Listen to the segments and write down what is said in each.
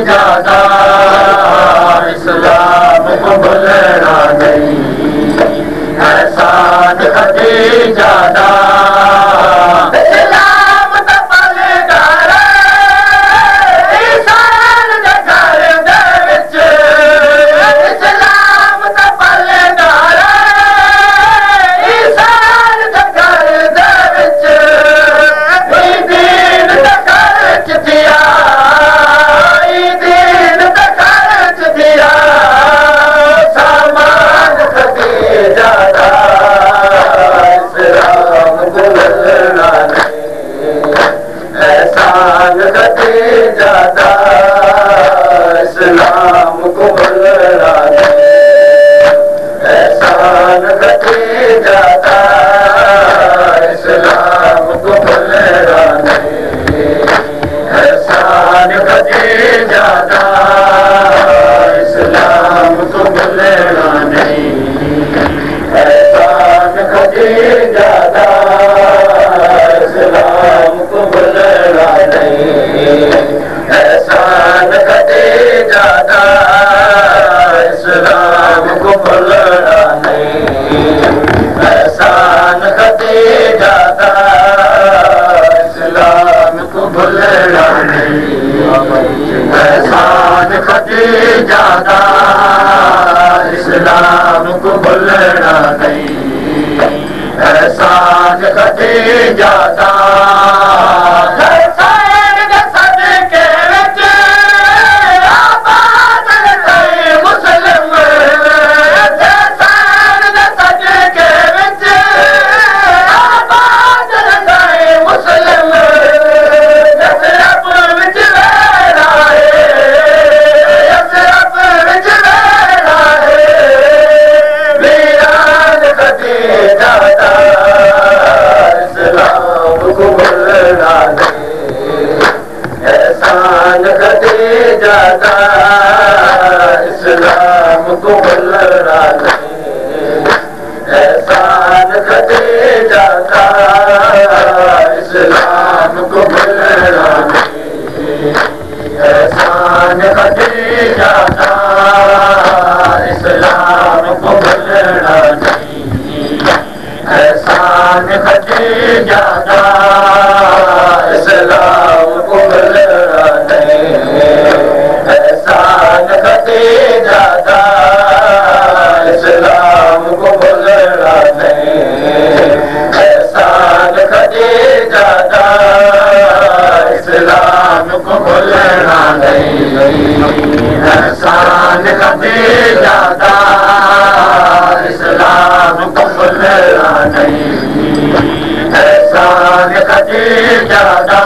ज्यादा इस्लाम को भुलना नहीं, एहसान कदे ज्यादा इस्लाम दा पलगार इंसान दे घर दे विच, इस्लाम दा पलगार इंसान दे घर दे विच, दीन दा खर्च दिया, दीन दा खर्च दिया, सामान कदे ज्यादा इस्लाम को भुलना नहीं, एहसान कदे ज्यादा इस्लाम को भुलना नहीं, एहसान कदे ज्यादा इस्लाम को भुलना नहीं, एहसान कदे ज्यादा इस्लाम को भुलना नहीं, एहसान कदे ज्यादा इस्लाम को भुलना नहीं, एहसान कदे ज्यादा इस्लाम को भुलना नहीं, एहसान कदे ज्यादा इस्लाम को भुलना नहीं, एहसान कदे ज्यादा इस्लाम को भुलना नहीं, एहसान कदे ज्यादा ज्यादा इस्लाम को भुलना नहीं, एहसान कदे ज्यादा इस्लाम को भुलना नहीं, एहसान कदे ज्यादा इस्लाम को भुलना नहीं, एहसान कदे ज्यादा इस्लाम को भुलना नहीं, एहसान कदे ज्यादा इस्लाम को भुलना नहीं, एहसान कदे ज्यादा इस्लाम को भुलना नहीं, एहसान कदे ज्यादा इस्लाम को भुलना नहीं, एहसान कदे ज्यादा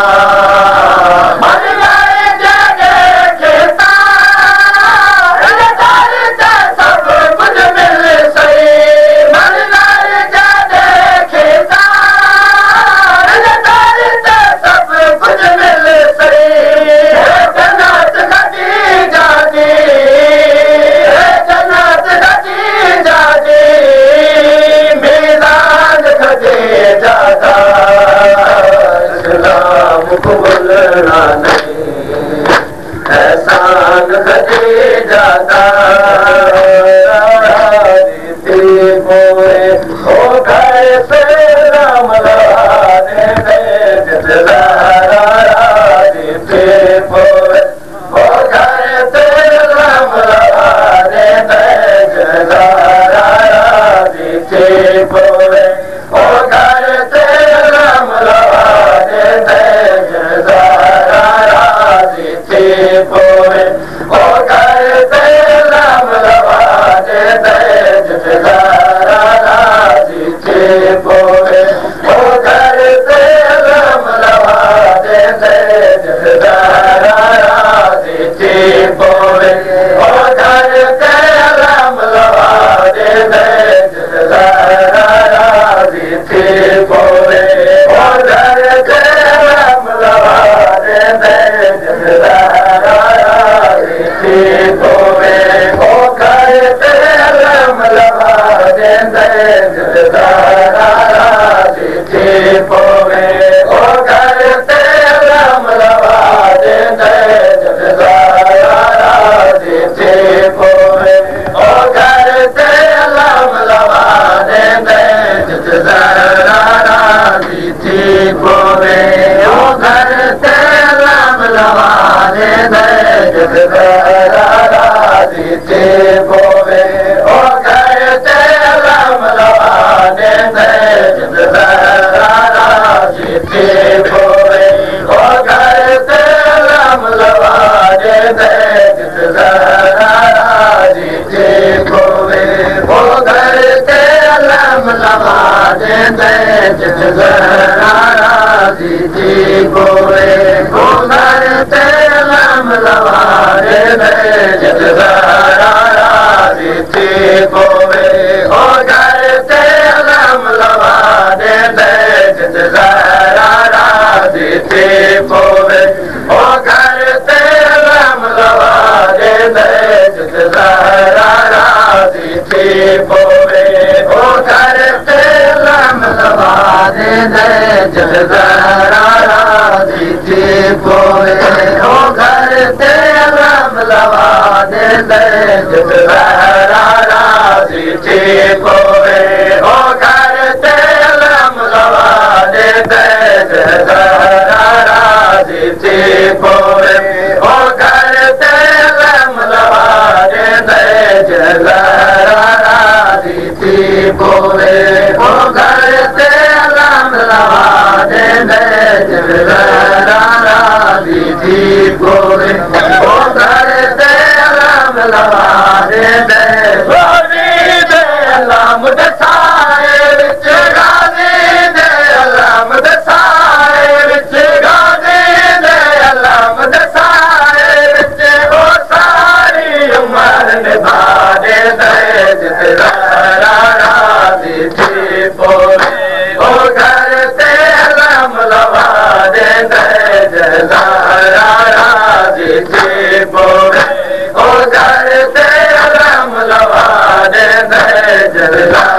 को भुलना नहीं, एहसान कदे ज्यादा हो घर से राम लाने देते पोए, हो घर से राम लाने देते पोए, हो घर से राम लाने देते पोए, हो घर से राम लाने देते पोए, हो घर से राम लाने देते पोए, हो घर से राम लाने देते पोए, हो घर से राम लाने देते पोए, हो घर से राम लाने देते पोए, हो घर से राम लाने देते राजी थी पोवे ओ घर ते अलम लवा दे राजी थी पोवे ओ घर ते अलम लवा दे राजी थी पोवे ओ घर ते अलम लवा दे राजी थी पोवे ओ घर ते अलम लवा दे राजी थी पोवे ओ घर ते अलम लवा दे राजी थी पोवे ओ घर ते अलम लवा दे राजी थी पोवे ओ घर ते अलम लवा दे राजी थी पोवे ओ घर ते अलम लवा दे राजी थी पोवे ओ घर ते अलम लवा दे अलम दसाए विच गाज़ी दे अलम दसाए विच गाज़ी दे अलम दसाए विच ओ सारी उमर निभा दे राजी थी पोवे ओ घर ते अलम लवा दे राजी थी पोवे ओ घर ते अलम लवा दे